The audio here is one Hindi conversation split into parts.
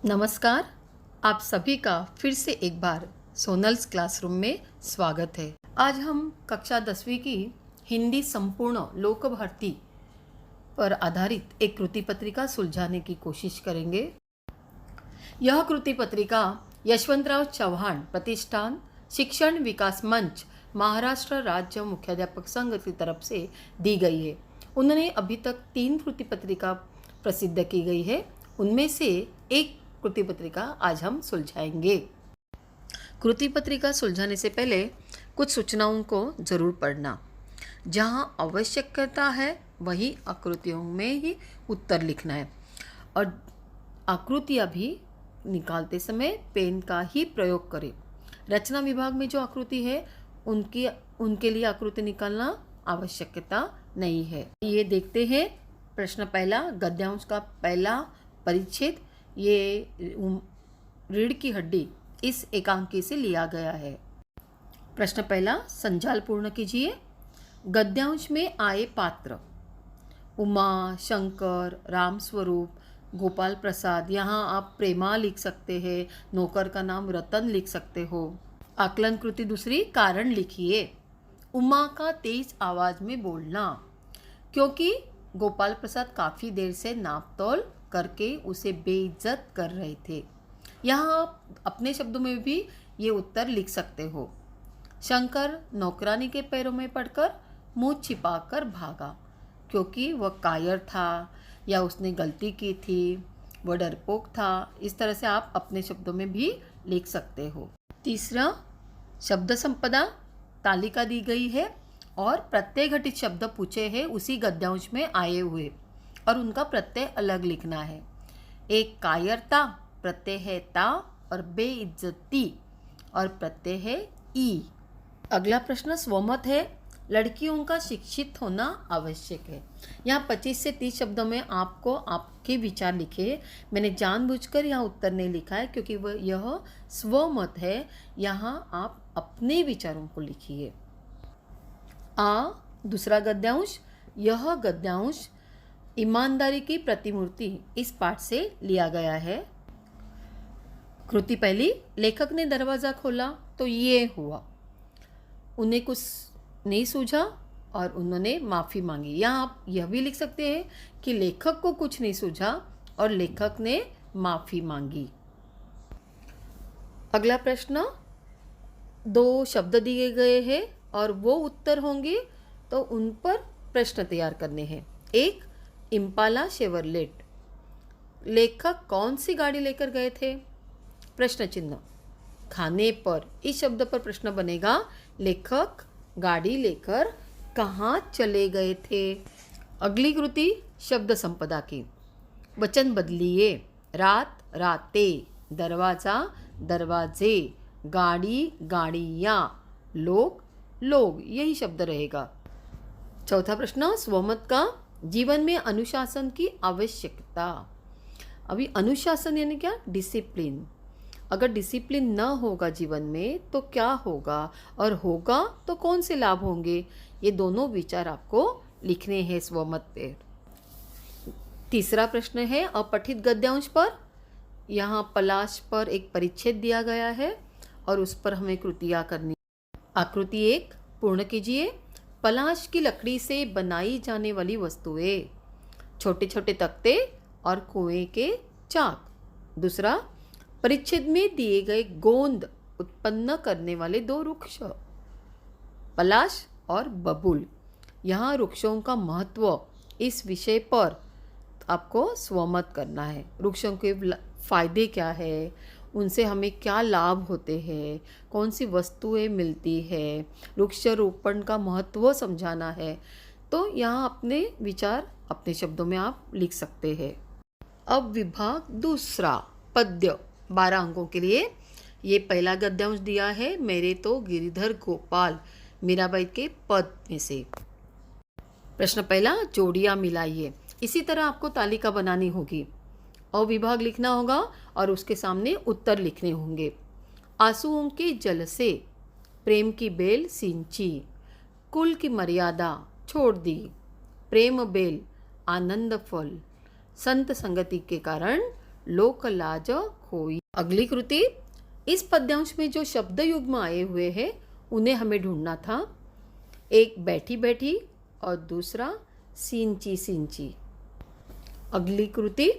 नमस्कार। आप सभी का फिर से एक बार सोनल्स क्लासरूम में स्वागत है। आज हम कक्षा 10वीं की हिंदी संपूर्ण लोक भर्ती पर आधारित एक कृति पत्रिका सुलझाने की कोशिश करेंगे। यह कृति पत्रिका यशवंतराव चव्हाण प्रतिष्ठान शिक्षण विकास मंच महाराष्ट्र राज्य मुख्याध्यापक संघ की तरफ से दी गई है। उन्होंने अभी तक 3 कृति पत्रिका प्रसिद्ध की गई है, उनमें से एक कृति पत्रिका आज हम सुलझाएंगे। कृति पत्रिका सुलझाने से पहले कुछ सूचनाओं को जरूर पढ़ना। जहां आवश्यकता है वही आकृतियों में ही उत्तर लिखना है और आकृतियां भी निकालते समय पेन का ही प्रयोग करें। रचना विभाग में जो आकृति है उनके लिए आकृति निकालना आवश्यकता नहीं है। ये देखते हैं प्रश्न पहला, गद्यांश का पहला परिच्छेद। ये रीढ़ की हड्डी इस एकांकी से लिया गया है। प्रश्न पहला, संजाल पूर्ण कीजिए। गद्यांश में आए पात्र उमा, शंकर, राम स्वरूप, गोपाल प्रसाद। यहाँ आप प्रेमा लिख सकते हैं, नौकर का नाम रतन लिख सकते हो। आकलन कृति दूसरी, कारण लिखिए। उमा का तेज आवाज में बोलना, क्योंकि गोपाल प्रसाद काफी देर से नापतोल करके उसे बेइज्जत कर रहे थे। यहाँ आप अपने शब्दों में भी ये उत्तर लिख सकते हो। शंकर नौकरानी के पैरों में पड़कर मुंह छिपाकर भागा, क्योंकि वह कायर था या उसने गलती की थी, वह डरपोक था। इस तरह से आप अपने शब्दों में भी लिख सकते हो। तीसरा, शब्द संपदा तालिका दी गई है और प्रत्यय घटित शब्द पूछे हैं उसी गद्यांश में आए हुए और उनका प्रत्यय अलग लिखना है। एक कायरता प्रत्यय है ता और बेइज्जती और प्रत्यय है ई। अगला प्रश्न स्वमत है। लड़कियों का शिक्षित होना आवश्यक है। यहाँ 25 से 30 शब्दों में आपको आपके विचार लिखे। मैंने जानबूझकर यहाँ उत्तर नहीं लिखा है क्योंकि वह यह स्वमत है। यहाँ आप अपने विचारों को लिखिए। दूसरा गद्यांश। यह गद्यांश ईमानदारी की प्रतिमूर्ति इस पाठ से लिया गया है। कृति पहली, लेखक ने दरवाजा खोला तो ये हुआ। उन्हें कुछ नहीं सूझा और उन्होंने माफी मांगी। यहाँ आप यह भी लिख सकते हैं कि लेखक को कुछ नहीं सूझा और लेखक ने माफी मांगी। अगला प्रश्न, 2 शब्द दिए गए हैं और वो उत्तर होंगे तो उन पर प्रश्न तैयार करने हैं। एक, इम्पाला शेवरलेट। लेखक कौन सी गाड़ी लेकर गए थे? प्रश्न चिन्ह। खाने पर, इस शब्द पर प्रश्न बनेगा, लेखक गाड़ी लेकर कहाँ चले गए थे? अगली कृति शब्द संपदा की। वचन बदलिए। रात राते, दरवाजा दरवाजे, गाड़ी गाड़ियाँ, लोग लोग, यही शब्द रहेगा। चौथा प्रश्न, स्वमत का जीवन में अनुशासन की आवश्यकता। अभी अनुशासन यानी क्या? डिसिप्लिन। अगर डिसिप्लिन न होगा जीवन में तो क्या होगा और होगा तो कौन से लाभ होंगे? ये दोनों विचार आपको लिखने हैं स्वमत पे। तीसरा प्रश्न है अपठित गद्यांश पर। यहाँ पलाश पर एक परिच्छेद दिया गया है और उस पर हमें कृतियाँ करनी। आकृति 1 पूर्ण कीजिए। पलाश की लकड़ी से बनाई जाने वाली वस्तुएं, छोटे छोटे तख्ते और कुएं के चाक। दूसरा, परिच्छेद में दिए गए गोंद उत्पन्न करने वाले 2 वृक्ष, पलाश और बबूल। यहाँ वृक्षों का महत्व, इस विषय पर आपको स्वमत करना है। वृक्षों के फायदे क्या है, उनसे हमें क्या लाभ होते हैं, कौन सी वस्तुएं मिलती है, वृक्षारोपण का महत्व समझाना है। तो यहाँ अपने विचार अपने शब्दों में आप लिख सकते हैं। अब विभाग दूसरा, पद्य 12 अंकों के लिए। ये पहला गद्यांश दिया है, मेरे तो गिरिधर गोपाल, मीराबाई के पद में से। प्रश्न पहला, जोड़ियाँ मिलाइए। इसी तरह आपको तालिका बनानी होगी। अविभाग लिखना होगा और उसके सामने उत्तर लिखने होंगे। आंसुओं के जल से प्रेम की बेल सिंची, कुल की मर्यादा छोड़ दी, प्रेम बेल आनंद फल, संत संगति के कारण लोक लाज खोई। अगली कृति, इस पद्यांश में जो शब्द युग्म आए हुए हैं उन्हें हमें ढूंढना था। एक बैठी बैठी और दूसरा सिंची सिंची। अगली कृति,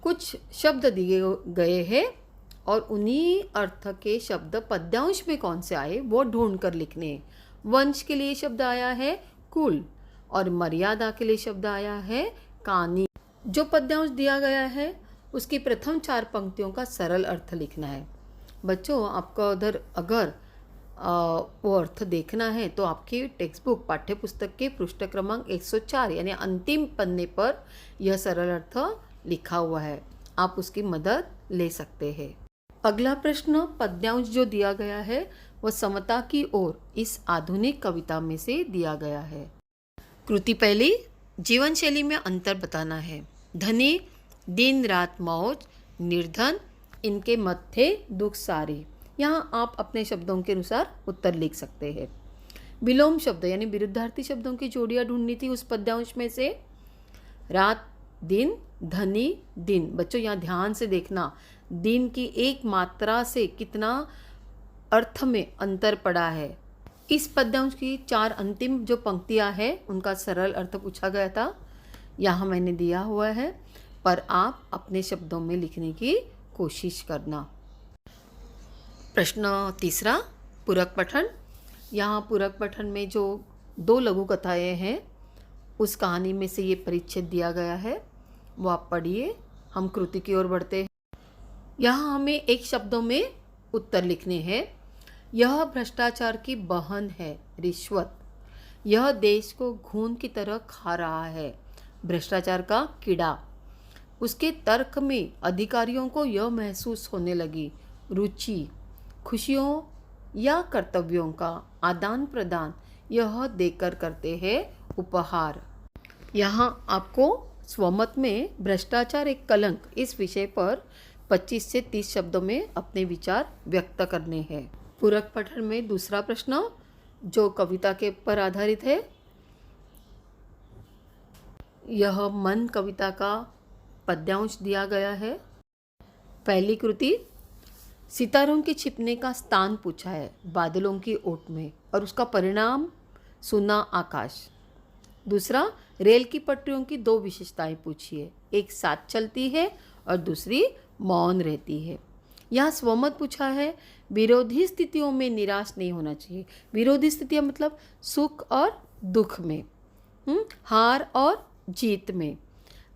कुछ शब्द दिए गए हैं और उन्हीं अर्थ के शब्द पद्यांश में कौन से आए वो ढूंढ कर लिखने हैं। वंश के लिए शब्द आया है कुल और मर्यादा के लिए शब्द आया है कानी। जो पद्यांश दिया गया है उसकी प्रथम 4 पंक्तियों का सरल अर्थ लिखना है। बच्चों, आपको उधर अगर वो अर्थ देखना है तो आपकी टेक्स्ट बुक पाठ्य पुस्तक के पृष्ठ क्रमांक 104 यानी अंतिम पन्ने पर यह सरल अर्थ लिखा हुआ है, आप उसकी मदद ले सकते हैं। अगला प्रश्न, पद्यांश जो दिया गया है वह समता की ओर इस आधुनिक कविता में से दिया गया है। कृति पहली, जीवन शैली में अंतर बताना है। धनी दिन रात मौज, निर्धन इनके मत थे दुख सारे। यहाँ आप अपने शब्दों के अनुसार उत्तर लिख सकते हैं। विलोम शब्द यानी विरुद्धार्थी शब्दों की जोड़ियाँ ढूंढनी थी उस पद्यांश में से। रात दिन, धनी दिन। बच्चों यहाँ ध्यान से देखना, दिन की एक मात्रा से कितना अर्थ में अंतर पड़ा है। इस पद्यांश की 4 अंतिम जो पंक्तियाँ हैं उनका सरल अर्थ पूछा गया था, यहाँ मैंने दिया हुआ है, पर आप अपने शब्दों में लिखने की कोशिश करना। प्रश्न तीसरा, पूरक पठन। यहाँ पूरक पठन में जो 2 लघु कथाएँ हैं उस कहानी में से ये परिच्छेद दिया गया है, वो आप पढ़िए। हम कृति की ओर बढ़ते हैं। यहाँ हमें एक शब्दों में उत्तर लिखने हैं। यह भ्रष्टाचार की बहन है रिश्वत, यह देश को घून की तरह खा रहा है भ्रष्टाचार का कीड़ा। उसके तर्क में अधिकारियों को यह महसूस होने लगी रुचि, खुशियों या कर्तव्यों का आदान प्रदान यह देकर करते हैं उपहार। यहाँ आपको स्वमत में भ्रष्टाचार एक कलंक इस विषय पर 25 से 30 शब्दों में अपने विचार व्यक्त करने हैं। पूरक पठन में दूसरा प्रश्न जो कविता के पर आधारित है, यह मन कविता का पद्यांश दिया गया है। पहली कृति, सितारों के छिपने का स्थान पूछा है बादलों की ओट में और उसका परिणाम सुना आकाश। दूसरा, रेल की पटरियों की 2 विशेषताएं पूछी है, एक साथ चलती है और दूसरी मौन रहती है। यहाँ स्वमत पूछा है, विरोधी स्थितियों में निराश नहीं होना चाहिए। विरोधी स्थितियाँ मतलब सुख और दुख में, हार और जीत में,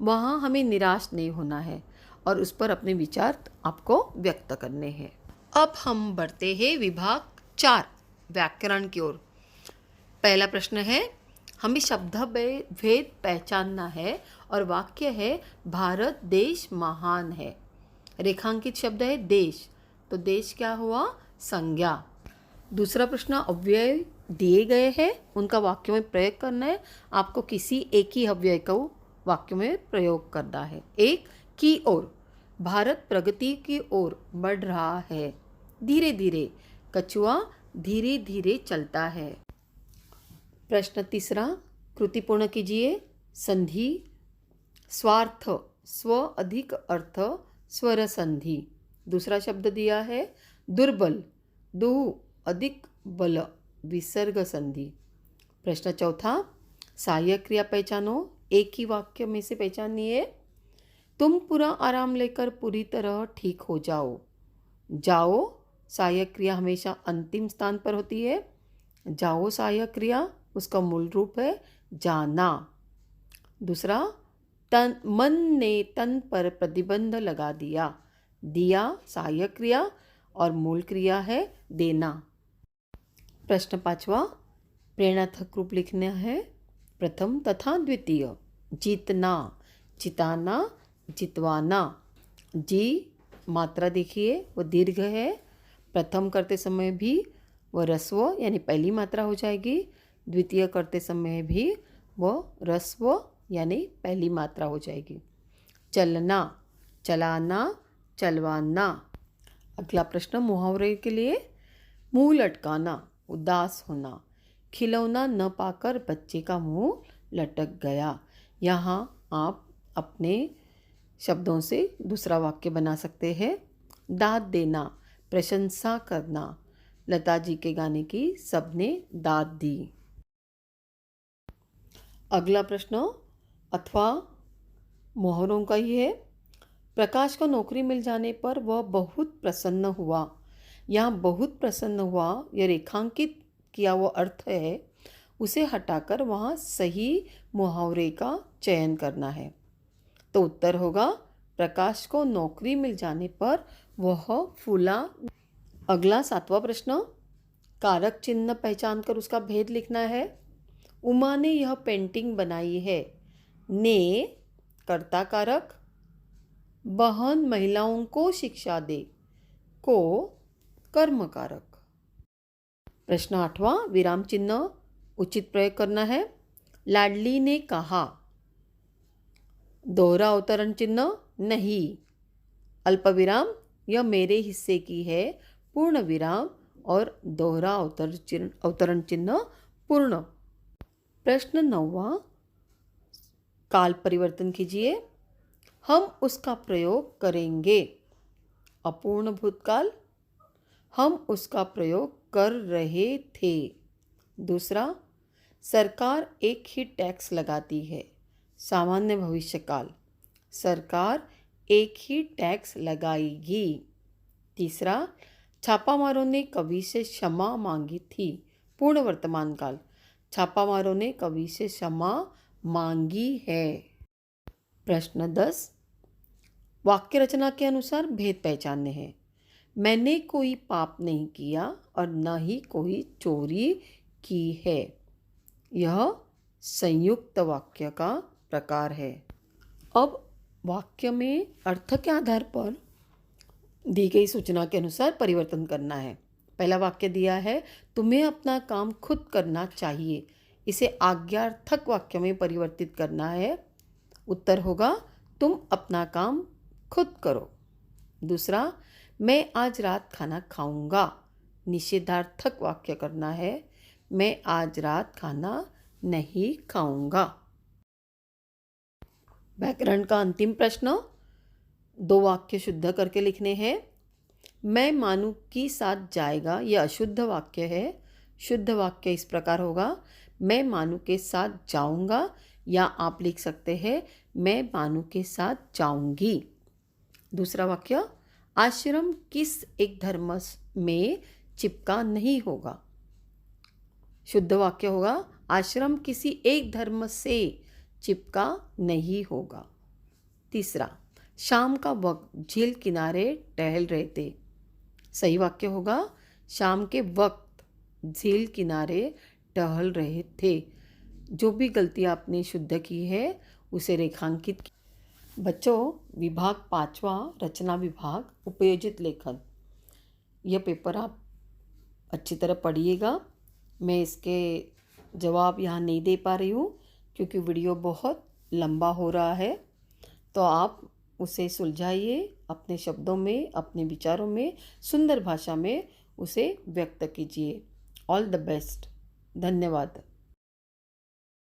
वहाँ हमें निराश नहीं होना है और उस पर अपने विचार आपको व्यक्त करने हैं। अब हम बढ़ते हैं विभाग 4 व्याकरण की ओर। पहला प्रश्न है, हमें शब्द भेद पहचानना है और वाक्य है भारत देश महान है। रेखांकित शब्द है देश, तो देश क्या हुआ? संज्ञा। दूसरा प्रश्न, अव्यय दिए गए हैं उनका वाक्य में प्रयोग करना है। आपको किसी एक ही अव्यय को वाक्य में प्रयोग करना है। एक, की ओर, भारत प्रगति की ओर बढ़ रहा है धीरे धीरे, कछुआ धीरे धीरे चलता है। प्रश्न तीसरा, कृति पूर्ण कीजिए। संधि, स्वार्थ, स्व अधिक अर्थ, स्वर संधि। दूसरा शब्द दिया है दुर्बल, दु अधिक बल, विसर्ग संधि। प्रश्न चौथा, सहायक क्रिया पहचानो, एक ही वाक्य में से पहचाननी है। तुम पूरा आराम लेकर पूरी तरह ठीक हो जाओ। जाओ सहायक क्रिया हमेशा अंतिम स्थान पर होती है। जाओ सहायक क्रिया, उसका मूल रूप है जाना। दूसरा, तन, मन ने तन पर प्रतिबंध लगा दिया। दिया सहायक क्रिया और मूल क्रिया है देना। प्रश्न पांचवा, प्रेरणार्थक रूप लिखना है। प्रथम तथा द्वितीय, जीतना, जिताना, जितवाना। जी मात्रा देखिए वो दीर्घ है, प्रथम करते समय भी वो रस्व यानी पहली मात्रा हो जाएगी, द्वितीय करते समय भी वो रस्व यानी पहली मात्रा हो जाएगी। चलना, चलाना, चलवाना। अगला प्रश्न मुहावरे के लिए, मुंह लटकाना, उदास होना। खिलौना न पाकर बच्चे का मुंह लटक गया। यहाँ आप अपने शब्दों से दूसरा वाक्य बना सकते हैं। दाद देना, प्रशंसा करना। लता जी के गाने की सबने दाद दी। अगला प्रश्न अथवा मोहरों का ही है। प्रकाश को नौकरी मिल जाने पर वह बहुत प्रसन्न हुआ। यहाँ बहुत प्रसन्न हुआ यह रेखांकित किया हुआ अर्थ है, उसे हटाकर वहाँ सही मुहावरे का चयन करना है। तो उत्तर होगा प्रकाश को नौकरी मिल जाने पर वह फूला। अगला 7वां प्रश्न, कारक चिन्ह पहचान कर उसका भेद लिखना है। उमा ने यह पेंटिंग बनाई है। ने कर्ता कारक, बहन महिलाओं को शिक्षा दे, को कर्म कारक। प्रश्न 8वां, विराम चिन्ह उचित प्रयोग करना है। लाडली ने कहा। दोहरा अवतरण चिन्ह नहीं। अल्प विराम यह मेरे हिस्से की है, पूर्ण विराम और दोहरा अवतरण चिन्ह पूर्ण। प्रश्न 9वां, काल परिवर्तन कीजिए। हम उसका प्रयोग करेंगे। अपूर्ण भूतकाल, हम उसका प्रयोग कर रहे थे। दूसरा, सरकार एक ही टैक्स लगाती है। सामान्य भविष्यकाल, सरकार एक ही टैक्स लगाएगी। तीसरा, छापामारों ने कवि से क्षमा मांगी थी। पूर्ण वर्तमान काल, छापामारों ने कवि से क्षमा मांगी है। प्रश्न 10, वाक्य रचना के अनुसार भेद पहचानने हैं। मैंने कोई पाप नहीं किया और न ही कोई चोरी की है। यह संयुक्त वाक्य का प्रकार है। अब वाक्य में अर्थ के आधार पर दी गई सूचना के अनुसार परिवर्तन करना है। पहला वाक्य दिया है, तुम्हें अपना काम खुद करना चाहिए। इसे आज्ञार्थक वाक्य में परिवर्तित करना है। उत्तर होगा, तुम अपना काम खुद करो। दूसरा, मैं आज रात खाना खाऊंगा। निषेधार्थक वाक्य करना है, मैं आज रात खाना नहीं खाऊंगा। व्याकरण का अंतिम प्रश्न, 2 वाक्य शुद्ध करके लिखने हैं। मैं मानू के साथ जाएगा, यह अशुद्ध वाक्य है। शुद्ध वाक्य इस प्रकार होगा, मैं मानू के साथ जाऊंगा, या आप लिख सकते हैं मैं मानू के साथ जाऊंगी। दूसरा वाक्य, आश्रम किस एक धर्म में चिपका नहीं होगा। शुद्ध वाक्य होगा, आश्रम किसी एक धर्म से चिपका नहीं होगा। तीसरा, शाम का वक्त झील किनारे टहल रहे थे। सही वाक्य होगा, शाम के वक्त झील किनारे टहल रहे थे। जो भी गलती आपने शुद्ध की है उसे रेखांकित। बच्चों, विभाग 5वां रचना विभाग उपयोजित लेखन, यह पेपर आप अच्छी तरह पढ़िएगा। मैं इसके जवाब यहाँ नहीं दे पा रही हूँ क्योंकि वीडियो बहुत लंबा हो रहा है, तो आप उसे सुलझाइए अपने शब्दों में, अपने विचारों में, सुंदर भाषा में उसे व्यक्त कीजिए। All the best. धन्यवाद।